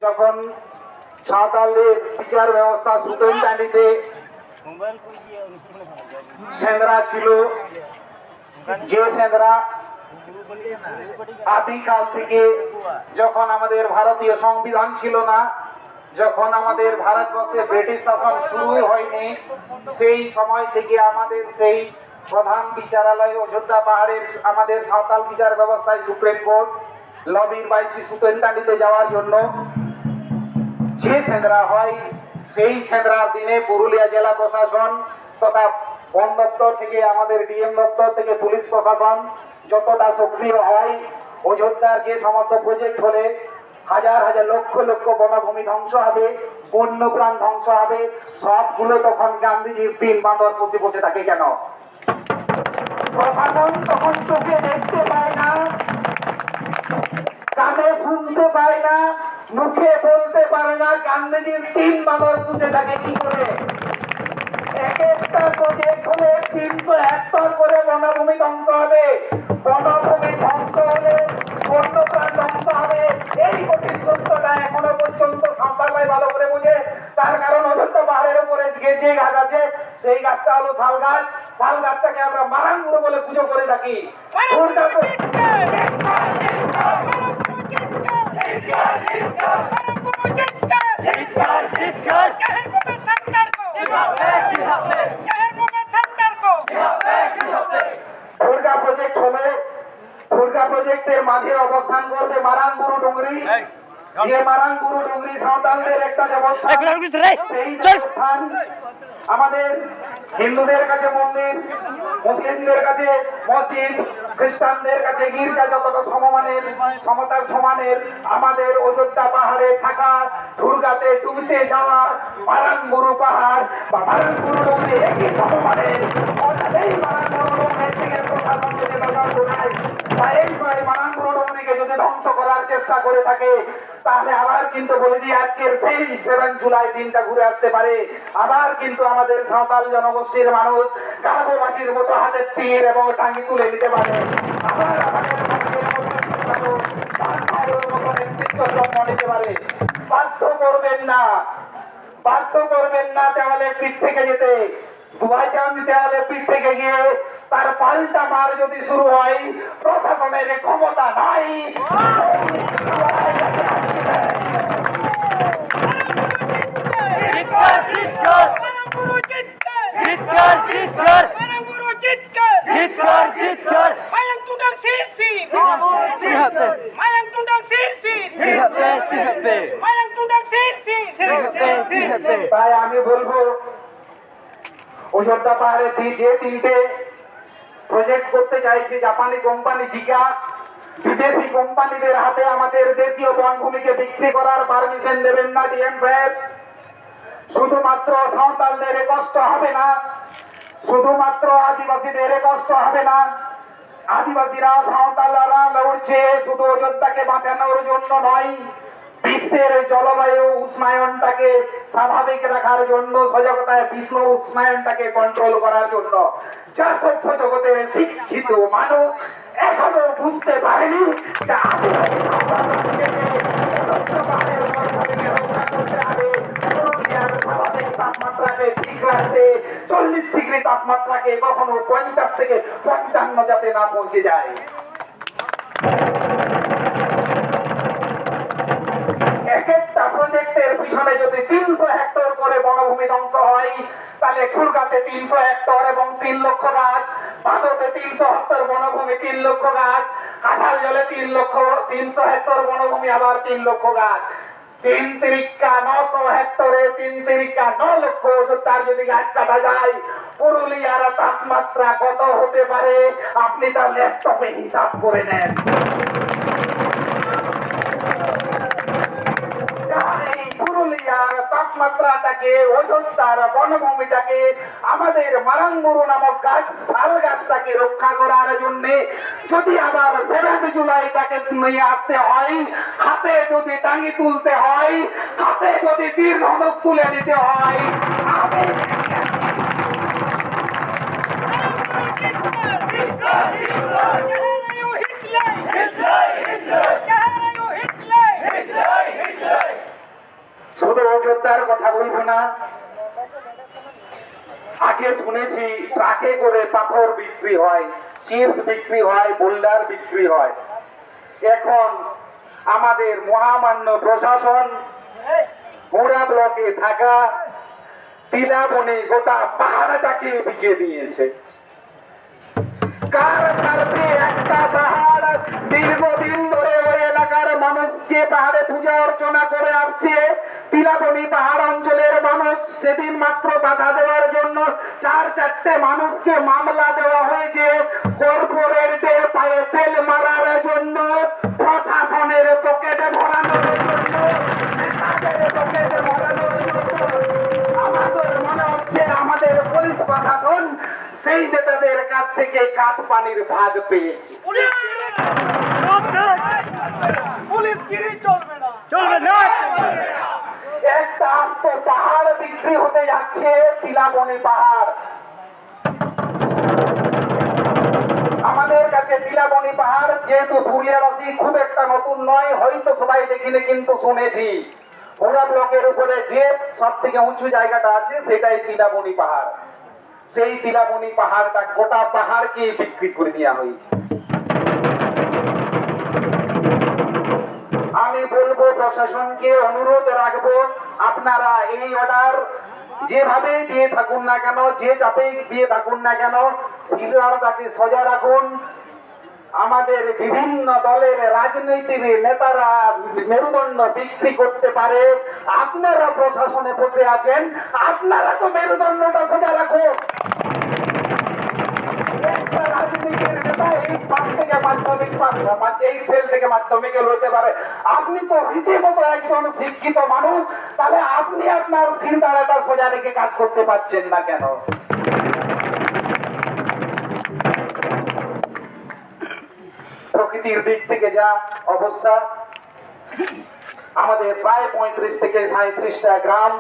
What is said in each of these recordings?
যখন সাঁওতালদের বিচার ব্যবস্থা সুতোইটানিতে সেন্দ্রা ছিল, যে সেন্দ্রা আদিকাল থেকে যখন আমাদের ভারতীয় সংবিধান ছিল না, যখন আমাদের ভারতবর্ষে ব্রিটিশ শাসন শুরু হয়নি, সেই সময় থেকে আমাদের সেই প্রধান বিচারালয় অযোধ্যা পাহাড়ের আমাদের সাঁওতাল বিচার ব্যবস্থায় সুপ্রিম কোর্ট লবির 22 সুতোইটানিতে যাওয়ার জন্য যে সেন্দ্রা হয়, সেই সেন্দ্রার দিনে পুরুলিয়া জেলা প্রশাসন তথা বন দপ্তর থেকে আমাদের ডিএম দপ্তর থেকে পুলিশ প্রশাসন যতটা সক্রিয় হয়, অযোধ্যার যে সমস্ত প্রজেক্ট হলে হাজার হাজার লক্ষ লক্ষ বনভূমি ধ্বংস হবে, বন্যপ্রাণ ধ্বংস হবে, সবগুলো তখন গান্ধীজির 3 বাঁদর বসে বসে থাকে কেন? প্রশাসন তখন চোখে দেখতে পায় না, কানে শুনতে পায় না, মুখে বলতে পারে না, গান্ধীজির 3 বাঁদর বসে থাকে কি করে? এক একটা প্রজেক্ট হলে 300 হেক্টর করে বনভূমি ধ্বংস হবে, বনভূমি ধ্বংস হলে বন্যপ্রাণ ধ্বংস হবে। এই কঠিন সত্যটা এখনো পর্যন্ত সাঁওতালরাই ভালো করে বুঝে। তার কারণ অযোধ্যা পাহাড়ের উপরে যে গাছ আছে সেই গাছটা হলো শাল গাছ। শাল গাছটাকে আমরা মারাঙ্গুরু বলে পুজো করে থাকি। ফুরগা প্রজেক্ট হলে ফুরগা প্রজেক্টের মাঝে অবস্থান করবে মারাঙ্গুরু ডুংরি। যে মারাঙ্গুরু ডুংরি সাঁওতালদের একটা দেবস্থান, সেই দেবস্থান আমাদের হিন্দুদের কাছে মন্দির, মুসলিমদের কাছে মসজিদ, খ্রিস্টানদের কাছে গির্জা যতটা সমমানের সমতার সমানের, আমাদের অযোধ্যা পাহাড়ে থাকা দুর্গাতে ডুবতে যাওয়া মারাঙ্গুরু পাহাড় বা মারাঙ্গুরু ডুংরি একই সমমানের। এই মারাঙ্গুরু ডুংরি থেকে প্রশাসন যদি তদন্ত নেয় বা এই মারাঙ্গুরু ডুংরিকে যদি ধ্বংস করার চেষ্টা করে থাকে, তাহলে আবার কিন্তু বলে দিই আজকের সেই 7 জুলাই দিনটা ঘুরে আসতে পারে। আবার কিন্তু আমাদের সাঁওতাল জনগোষ্ঠীর মানুষ গার্ভবাসীর মতো হাতের তীর এবং টাঙ্গি তুলে নিতে পারে। আবার আমাদের নিতে পারে। বাধ্য করবেন না, বাধ্য করবেন না দেওয়ালে পিঠ থেকে যেতে। দুয়াইচান দেওয়ালে পিঠ থেকে গিয়ে তার পাল্টা মার যদি শুরু হয়, প্রশাসনের ক্ষমতা নাই। তাই আমি বলবো অযোধ্যা পাহাড়ে যে 3টে প্রজেক্ট করতে চাইছে জাপানি কোম্পানি জিকা, বিদেশি কোম্পানিদের হাতে আমাদের দেশীয় বনভূমিকে বিক্রি করার পারমিশন দেবেন না ডিএম সাহেব। শুধুমাত্র সাঁওতালদের কষ্ট হবে না, শুধুমাত্র আদিবাসীদের কষ্ট হবে না। আদিবাসীরা সাঁওতালরা লড়ছে শুধু অযোধ্যাকে বাঁচানোর জন্য নয়, বিশ্বের জলবায়ু উষ্ণায়নটাকে স্বাভাবিক রাখার জন্য, সজাগতায় বিশ্ব উষ্ণায়নটাকে কন্ট্রোল করার জন্য। যা সভ্য জগতের শিক্ষিত মানুষ এখনো বুঝতে পারেনি যে তাপমাত্রাকে ঠিক রাখতে 40 ডিগ্রি তাপমাত্রাকে কখনো 50 থেকে 55 যাতে না পৌঁছে যায়। এক একটা প্রজেক্টের পিছনে যদি 300 হেক্টর করে বনভূমি ধ্বংস হয়, তাহলে খুলগাতে 300 হেক্টর এবং 3 লক্ষ গাছ, বাঁধতে 300 হেক্টর বনভূমি 3 লক্ষ গাছ, কাঁঠাল জলে 300 হেক্টর বনভূমি আবার 3 লক্ষ গাছ। 3 তিরিকা 900 হেক্টরে 3 তিরিকা 9 লক্ষ। তার যদি গাছ কাটা যায়, পুরুলিয়ার তাপমাত্রা কত হতে পারে আপনি তার ল্যাপটপে হিসাব করে নেন। পুরুলিয়ার তাপমাত্রাটাকে, অযোধ্যার বনভূমিটাকে, আমাদের মারাঙ্গুরু নামক গাছ শাল গাছটাকে রক্ষা করার জন্য যদি আবার 7 জুলাইটাকে নিয়ে আসতে হয়, হাতে যদি টাঙ্গি তুলতে হয়, হাতে যদি তীর ধনুক তুলে নিতে হয়, অযোধ্যার কথা বলবো না। আগে শুনেছি ট্রাকে করে পাথর বিক্রি হয়, চিপস বিক্রি হয়, বোল্ডার বিক্রি হয়। এখন আমাদের মহামান্য প্রশাসন মোড়া ব্লকে থাকা তিলাবনে গোটা পাহাড়টাকে বিকিয়ে দিয়েছে। কার স্বার্থে একটা পাহাড় দীর্ঘদিন ধরে ওই এলাকার মানুষকে পাহাড়ে পূজা অর্চনা করে আসছে। তিলাবনী পাহাড় অঞ্চলের মানুষ সেদিন মাত্র বাধা দেওয়ার জন্য 4-4টে মানুষকে মামলা দেওয়া হয়েছে। কর্পোরেটদের পায়ে তেল মারার জন্য, প্রশাসনের পকেটে ভরানোর জন্য, নেতাদের পকেটে ভরানোর জন্য। আমাদের মনে হচ্ছে আমাদের পুলিশ প্রশাসন সেই নেতাদের কাছ থেকে কাঠ পানির ভাগ পেয়েছে। একটা আস্ত পাহাড় বিক্রি হতে যাচ্ছে, তিলাবনী পাহাড়। আমাদের কাছে তিলাবনী পাহাড় যেহেতু পুরুলিয়াবাসী খুব একটা নতুন নয়, হয়তো সবাই দেখিনি, কিন্তু শুনেছি মোড়া ব্লকের উপরে যে সব থেকে উঁচু জায়গাটা আছে সেটাই তিলাবনী পাহাড়। সেই তিলাবনী পাহাড়টা গোটা পাহাড়কে বিক্রি করে দেওয়া হয়েছে। আমি বলবো প্রশাসনকে, অনুরোধ রাখবো, আপনারা এই অর্ডার যেভাবে দিয়ে থাকুন না কেন, যে চাপে দিয়ে থাকুন না কেন, তাকে সোজা রাখুন। আমাদের বিভিন্ন দলের রাজনৈতিক নেতারা মেরুদণ্ড বিক্রি করতে পারে, আপনারা প্রশাসনে বসে আছেন, আপনারা তো মেরুদণ্ডটা সোজা রাখুন। আপনি তো রীতিমতো একজন শিক্ষিত মানুষ, তাহলে আপনি আপনার চিন্তাধারাটা সোজা রেখে কাজ করতে পারছেন না কেন? প্রকৃতির দিক থেকে যা অবস্থা, আমাদের প্রায় 35 থেকে 37টা গ্রাম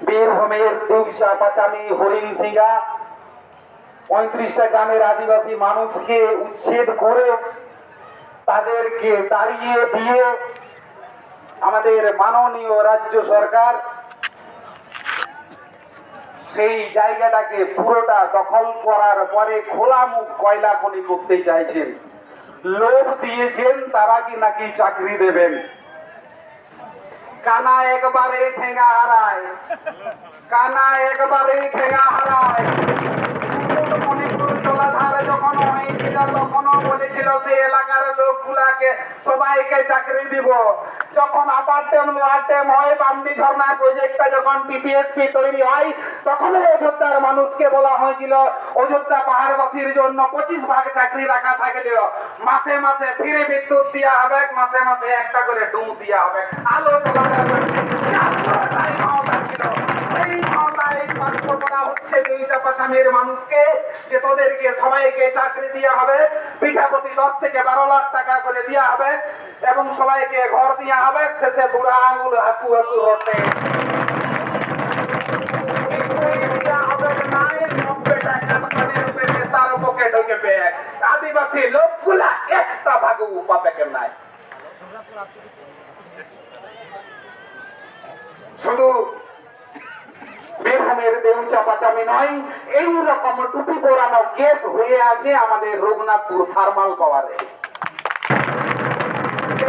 বীরভূমের দুবসা, পাচামি, হরিণসিংহা 35টা গ্রামের আদিবাসী মানুষকে উচ্ছেদ করে তাদেরকে তাড়িয়ে দিয়ে আমাদের মাননীয় রাজ্য সরকার সেই জায়গাটাকে পুরোটা দখল করার পরে খোলা মুখ কয়লা খনি করতে চাইছেন। লোভ দিয়েছেন তারা কি নাকি চাকরি দেবেন। কানা একবারে ঠেঙ্গা হারায়, কানা একবারে ঠেঙ্গা হারায়। যখন হয়েছিল তখনও বলেছিল সে এলাকার লোকগুলাকে সবাইকে চাকরি দিব। যখন আপার ড্যাম লোয়ার ড্যাম হয়, বামনি ঝর্ণা প্রজেক্টটা যখন পিপিএসপি তৈরি হয়, তখন অযোধ্যার মানুষকে বলা হয়েছিল অযোধ্যা পাহাড়বাসীর জন্য 25 ভাগ চাকরি রাখা থাকলেও মাসে মাসে ফিরে বিদ্যুৎ দেওয়া হবে, মাসে মাসে একটা করে ডুম দেওয়া হবে, আলো জ্বালানো হবে। মানুষকে যে তোদেরকে সবাইকে চাকরি দেওয়া হবে, পিঠাপতি 10 থেকে 12 লাখ টাকা করে দেওয়া হবে এবং সবাইকে ঘর দেওয়া হবে। শেষে বুড়া আঙুল হাঁটু হাঁটু রটে তার পকেট হয়ে আদিবাসী লোকগুলা একটা ভাগ পাবে নাই। শুধু বীরভূমের দেউচা পাচামি নয়, এইরকম টুপি পরানো কেস হয়ে আছে আমাদের রঘুনাথপুর থার্মাল পাওয়ারে।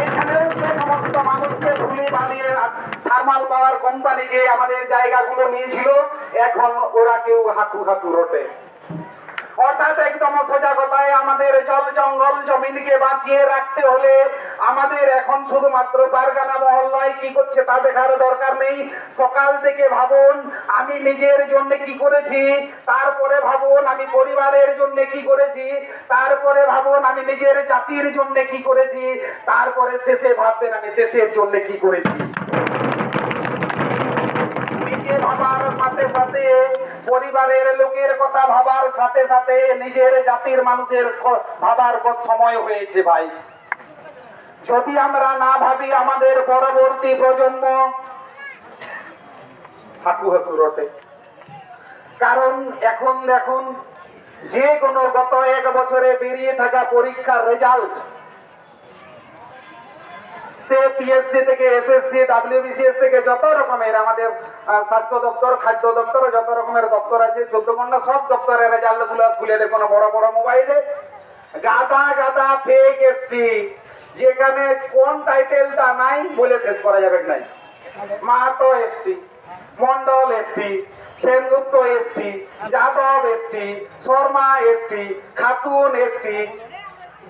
এখানেও যে সমস্ত মানুষকে ধুলি বানিয়ে থার্মাল পাওয়ার কোম্পানি যে আমাদের জায়গাগুলো নিয়েছিল, এখন ওরা কেউ হাঁটু হাঁটু রোটে। অর্থাৎ একদম সোজা কথায় আমাদের জল জঙ্গল জমিনকে বাঁচিয়ে রাখতে হলে আমাদের এখন শুধুমাত্র পারগানা মহল্লায় কি করছে তা দেখার দরকার নেই। সকাল থেকে ভাবুন আমি নিজের জন্য কি করেছি, তারপরে ভাবুন আমি পরিবারের জন্য কি করেছি, তারপরে ভাবুন আমি নিজের জাতির জন্য কি করেছি, তারপরে শেষে ভাববেন আমি দেশের জন্য কি করেছি। ভাবার সাথে সাথে পরিবারের লোকের কথা ভাবার সাথে সাথে নিজের জাতির মানুষের ভাবার সময় হয়েছে ভাই। যদি আমরা না ভাবি আমাদের পরবর্তী প্রজন্ম হাঁটু হাঁটু রটে। কারণ এখন দেখুন যে কোনো গত 1 বছরে বেরিয়ে থাকা পরীক্ষার রেজাল্ট সে পিএসসি থেকে এসএসসি ডাব্লিউবিসিএস থেকে যত রকমের আমাদের স্বাস্থ্য দপ্তর খাদ্য দপ্তর যত রকমের দপ্তর আছে 14 ঘন্টা সব দপ্তরের রেজাল্ট গুলো খুলে দেখুন বড় বড় মোবাইলে গাদা গাদা ফেক এসটি যেখানে কোন টাইটেলটা নাই বলে শেষ করা যাবে নাই। Mahato ST, Mondal ST, Sengupta ST, Yadav ST, Sharma ST, Khatun ST,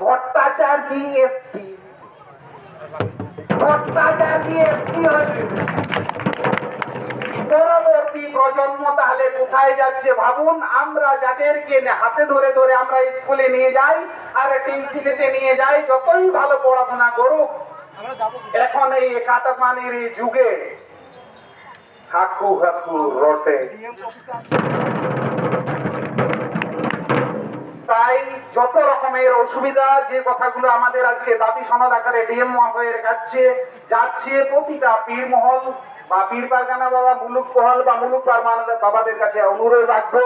Bhattacharya ST, পরবর্তী প্রজন্ম তাহলে কোথায় যাচ্ছে ভাবুন। আমরা যাদেরকে হাতে ধরে ধরে আমরা স্কুলে নিয়ে যাই আর টিউশনিতে নিয়ে যাই, যতই ভালো পড়াশোনা করুক, এখন এই কাটামানির যুগে হাকু হাকু রটে। তাই যত রকমের অসুবিধা যে কথাগুলো আমাদের আজকে দাবি সনদ আকারে ডিএম মহাশয়ের কাছে যাচ্ছে, প্রতিটা পীর মহল বা পীর পারগানা বাবা, মুলুক পহল বা মুলুক পারমানন্দ বাবাদের কাছে অনুরোধ রাখবো,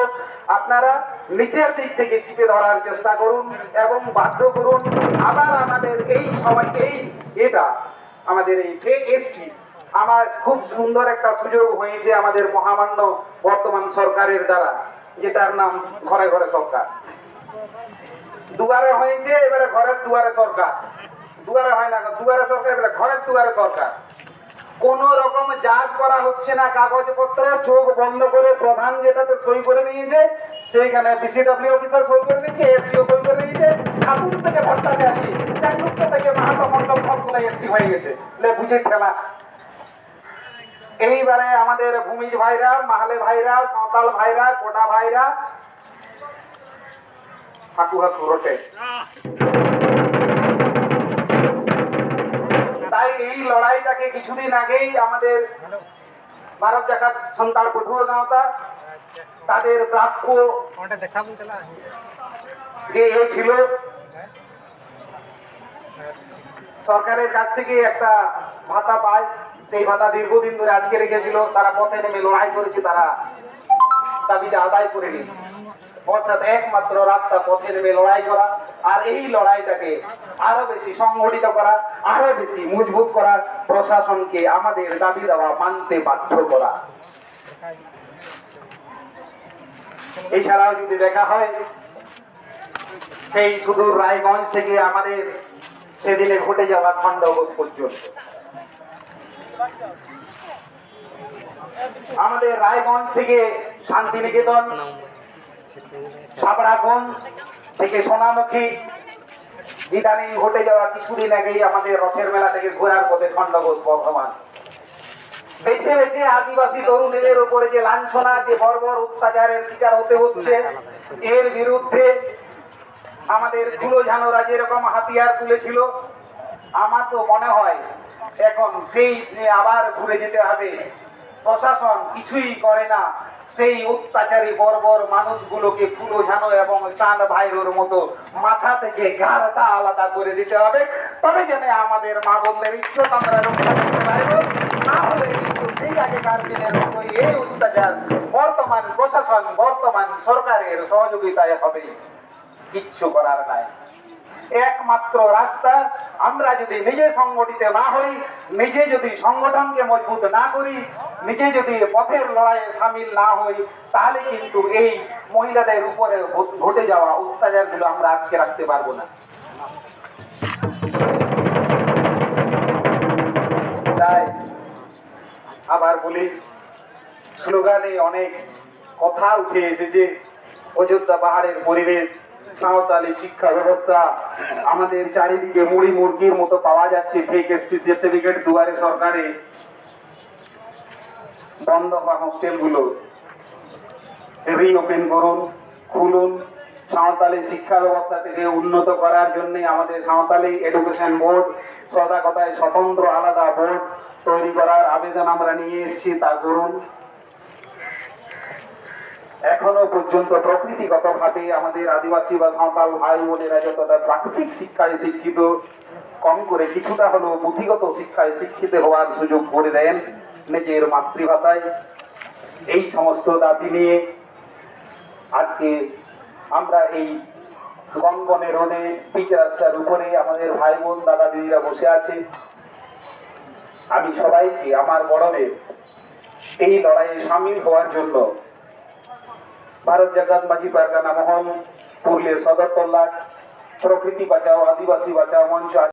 আপনারা নিচের দিক থেকে চিপে ধরার চেষ্টা করুন এবং বাধ্য করুন। আবার আমাদের এই সময় এটা আমাদের এই ফেক এসটি আমার খুব সুন্দর একটা সুযোগ হয়েছে আমাদের মহামান্য বর্তমান সরকারের দ্বারা, যেটার নাম ঘরে ঘরে সরকার। দুয়ারে হয়েছে, এবারে ঘরের দুয়ারে সরকার। দুয়ারে হয় না, দুয়ারে সরকার, এবারে ঘরের দুয়ারে সরকার। কোন রকম যাচ করা হচ্ছে না কাগজপত্র, চোখ বন্ধ করে প্রধান যেটাতে সই করে নিয়েছে সেইখানে বিসিডব্লিউ অফিসার সই করে দিয়েছে, এসডিও সই করে দিয়েছে, ঠাকুর থেকে ভট্টাচার্য, চাকরুক্ত থেকে মাহাতো মন্ডল সবগুলো এসটি হয়ে গেছে। বুঝে খেলা। এইবারে আমাদের ভূমিজ ভাইরা, মাহালে ভাইরা, সাঁওতাল ভাইরা, কোটা ভাইরা হাকু হাকু রটে। তাই এই লড়াইটাকে কিছুদিন আগেই আমাদের ভারত জাকাত সন্তান পটুয়া গাঁওতা তাদের প্রাপ্য যে এ ছিল সরকারের কাছ থেকে একটা ভাতা পায়, সেই ভাতা দীর্ঘদিন ধরে আটকে রেখেছিল। তারা পথে নেমে লড়াই করেছে, তারা দাবিটা আদায় করে নিয়েছে। অর্থাৎ একমাত্র রাস্তা পথে নেমে লড়াই করা, আর এই লড়াইটাকে আরো বেশি সংগঠিত করা, আরো বেশি মজবুত করা, প্রশাসনকে আমাদের দাবি দেওয়া মানতে বাধ্য করা। এছাড়াও যদি দেখা হয় সেই সুদূর রায়গঞ্জ থেকে আমাদের সেদিনে ঘটে যাওয়া খণ্ডঘোষ পর্যন্ত, আমাদের রায়গঞ্জ থেকে শান্তিনিকেতন, সাবড়াগঞ্জ থেকে সোনামুখী, ইদানিং ঘটে যাওয়া কিছুদিন আগেই আমাদের রথের মেলা থেকে ঘোরার পথে খণ্ডঘোষ বর্ধমান। বেছে বেছে আদিবাসী তরুণীদের উপরে যে লাঞ্ছনা, যে বর্বর অত্যাচারের শিকার হতে হচ্ছে, এর বিরুদ্ধে আমাদের কুলোঝানোরা যেরকম হাতিয়ার তুলেছিল, আমার তো মনে হয় এখন সেই আবার ঘুরে যেতে হবে। প্রশাসন কিছুই করে না, সেই অত্যাচারী বর্বর মানুষগুলোকে কুলোঝানো এবং চাঁদ ভাইয়ের মতো মাথা থেকে ঘাড়টা আলাদা করে দিতে হবে। তবে যেন আমাদের মা বোনদের ইজ্জত আমরা রক্ষা করতে পারবো। না হলে কিন্তু সেই আগেকার দিনের মতো এই অত্যাচার বর্তমান প্রশাসন, বর্তমান সরকারের সহযোগিতায় হবে, কিচ্ছু করার নাই। একমাত্র রাস্তা, আমরা যদি নিজে সংগঠিত না হই, নিজে যদি সংগঠনকে মজবুত না করি, নিজে যদি পথের লড়াইয়ে সামিল না হই, তাহলে কিন্তু এই মহিলাদের উপরে ঘটে যাওয়া অত্যাচারগুলো আমরা আটকে রাখতে পারবো না। তাই আবার বলি, স্লোগানে অনেক কথা উঠে এসেছে। অযোধ্যা পাহাড়ের পরিবেশ, সাঁওতালি শিক্ষা ব্যবস্থা, আমাদের চারিদিকে মুড়ি মুরগির মতো পাওয়া যাচ্ছে ফেক এসটি সার্টিফিকেট। দুয়ারে সরকারে বন্ধ হওয়া হোস্টেলগুলো রিওপেন করুন, খুলুন। সাঁওতালি শিক্ষা ব্যবস্থা থেকে উন্নত করার জন্য আমাদের সাঁওতালি এডুকেশন বোর্ড, সদা কথায় স্বতন্ত্র আলাদা বোর্ড তৈরি করার আবেদন আমরা নিয়ে এসেছি, তা করুন। এখনো পর্যন্ত প্রকৃতিগত ভাবে আমাদের আদিবাসী বা সাঁওতাল ভাই বোনেরা যতটা প্রাকৃতিক শিক্ষায় শিক্ষিত, কম করে কিছুটা হলেও পুঁথিগত শিক্ষায় শিক্ষিত হওয়ার সুযোগ করে দেন নিজের মাতৃভাষায়। এই সমস্ত দাবি নিয়ে আজকে আমরা এই গনগনে রোদে পিচ রাস্তার উপরে আমাদের ভাই বোন দাদা দিদিরা বসে আছে। আমি সবাইকে আমার বড়দের এই লড়াইয়ে সামিল হওয়ার জন্য ভারত জাগাত মাঝি পারগানা মহল, পুরুলিয়া সদর তল্লাট, প্রকৃতি বাঁচাও আদিবাসী বাঁচাও মঞ্চ